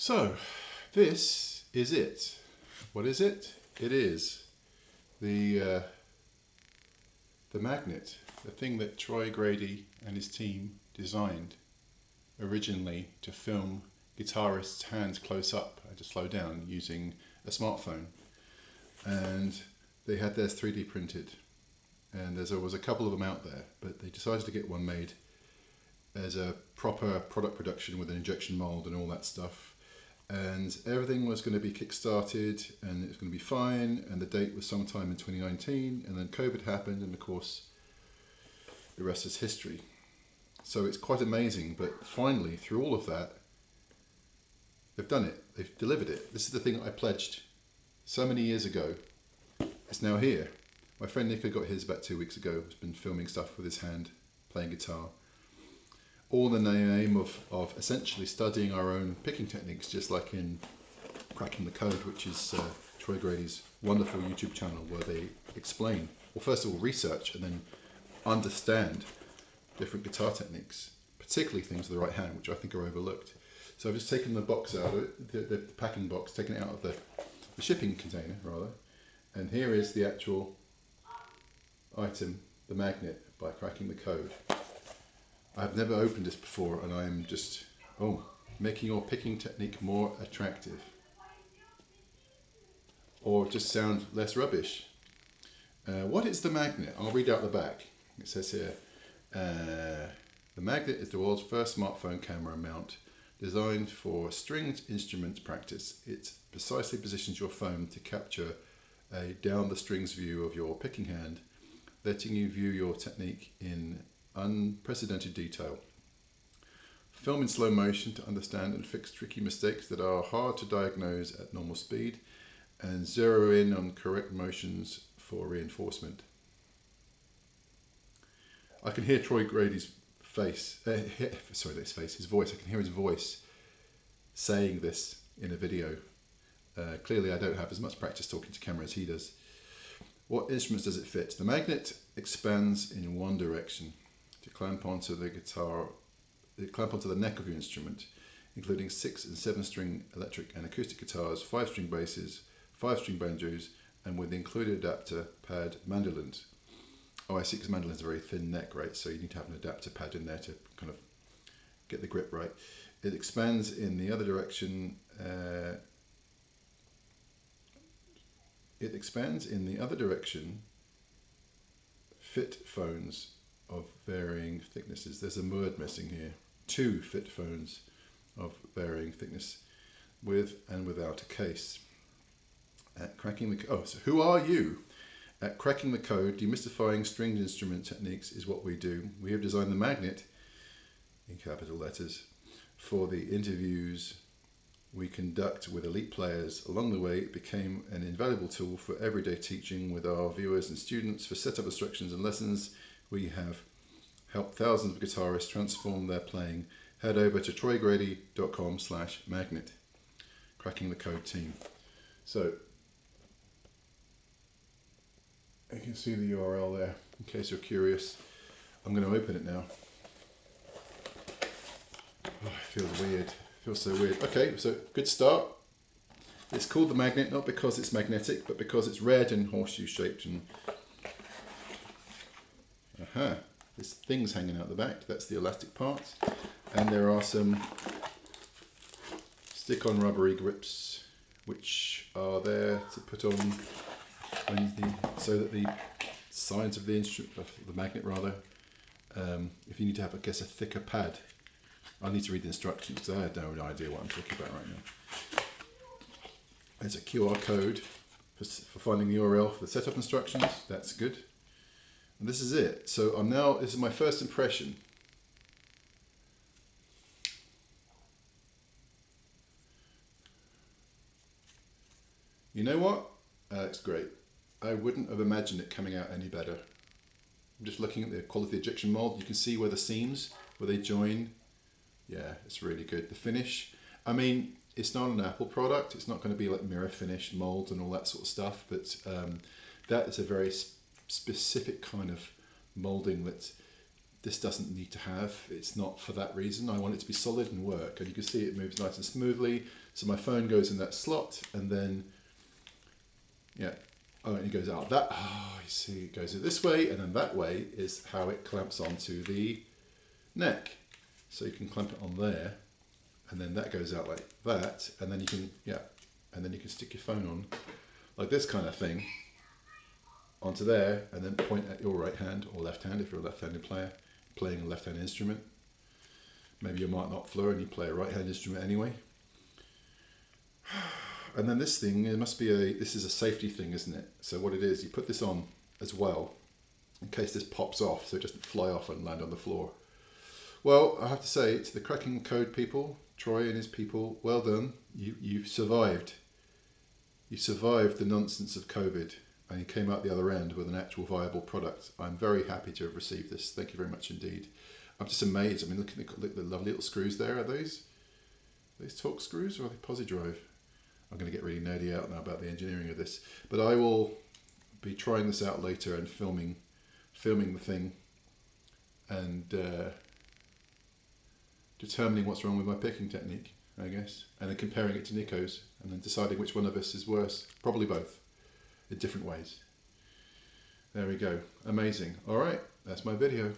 So, this is it. What is it? It is the magnet, the thing that Troy Grady and his team designed originally to film guitarists' hands close up and to slow down using a smartphone. And they had theirs 3D printed, and there was a couple of them out there, but they decided to get one made as a proper product production with an injection mold and all that stuff. And everything was going to be kickstarted and it was going to be fine, and the date was sometime in 2019, and then COVID happened, and of course the rest is history. So it's quite amazing, but finally through all of that they've done it, they've delivered it. This is the thing I pledged so many years ago. It's now here. My friend Nico got his about 2 weeks ago. He's been filming stuff with his hand, playing guitar, all in the name of essentially studying our own picking techniques, just like in Cracking the Code, which is Troy Grady's wonderful YouTube channel where they explain, well, first of all research and then understand different guitar techniques, particularly things with the right hand, which I think are overlooked. So I've just taken the box out of it, the packing box, taken it out of the shipping container rather, and here is the actual item, the magnet by Cracking the Code. I've never opened this before, and I am just, making your picking technique more attractive. Or just sound less rubbish. What is the magnet? I'll read out the back. It says here, the magnet is the world's first smartphone camera mount designed for stringed instrument practice. It precisely positions your phone to capture a down the strings view of your picking hand, letting you view your technique in unprecedented detail. Film in slow motion to understand and fix tricky mistakes that are hard to diagnose at normal speed, and zero in on correct motions for reinforcement. I can hear Troy Grady's face, his voice. I can hear his voice saying this in a video. Clearly I don't have as much practice talking to camera as he does. What instruments does it fit? The magnet expands in one direction to clamp onto the neck of your instrument, including 6 and 7 string electric and acoustic guitars, 5 string basses, 5 string banjos, and with the included adapter pad mandolins. Oh, I see, because mandolins are a very thin neck, right? So you need to have an adapter pad in there to kind of get the grip right. It expands in the other direction. Fit phones of varying thicknesses. There's a word missing here. 2 fit phones of varying thickness, with and without a case. At Cracking the so who are you? At Cracking the Code, demystifying stringed instrument techniques is what we do. We have designed the magnet, in capital letters, for the interviews we conduct with elite players. Along the way, it became an invaluable tool for everyday teaching with our viewers and students. For setup instructions and lessons, we have helped thousands of guitarists transform their playing. Head over to troygrady.com/magnet. Cracking the Code team. So you can see the URL there in case you're curious. I'm going to open it now. Oh, it feels weird. It feels so weird. Okay, so good start. It's called the magnet not because it's magnetic, but because it's red and horseshoe shaped. And this thing's hanging out the back. That's the elastic part, and there are some stick-on rubbery grips which are there to put on so that the sides of the instrument, of the magnet rather, if you need to have, I guess, a thicker pad. I need to read the instructions because I have no idea what I'm talking about right now. There's a QR code for finding the URL for the setup instructions. That's good. And this is it. So this is my first impression. You know what? It's great. I wouldn't have imagined it coming out any better. I'm just looking at the quality of the injection mold. You can see where the seams, where they join. Yeah, it's really good. The finish, I mean, it's not an Apple product. It's not going to be like mirror finish molds and all that sort of stuff, but that is a very specific kind of molding that this doesn't need to have. It's not for that reason. I want it to be solid and work. And you can see it moves nice and smoothly. So my phone goes in that slot, and then, yeah, oh, and it goes out that. Oh, you see, it goes this way, and then that way is how it clamps onto the neck. So you can clamp it on there, and then that goes out like that, and then you can, yeah, and then you can stick your phone on like this kind of thing onto there, and then point at your right hand or left hand if you're a left-handed player playing a left-hand instrument. Maybe you're Martin Knopfler and you play a right-hand instrument anyway. And then this thing, it must be this is a safety thing, isn't it? So what it is, you put this on as well in case this pops off, so it doesn't fly off and land on the floor. Well, I have to say, to the cracking code people, Troy and his people, well done. You survived. You survived the nonsense of COVID, and you came out the other end with an actual viable product. I'm very happy to have received this. Thank you very much indeed. I'm just amazed. I mean, look at the lovely little screws there. Are those torque screws, or are they posi drive? I'm going to get really nerdy out now about the engineering of this, but I will be trying this out later and filming the thing and determining what's wrong with my picking technique, I guess, and then comparing it to Nico's, and then deciding which one of us is worse. Probably both, in different ways. There we go. Amazing. All right, that's my video.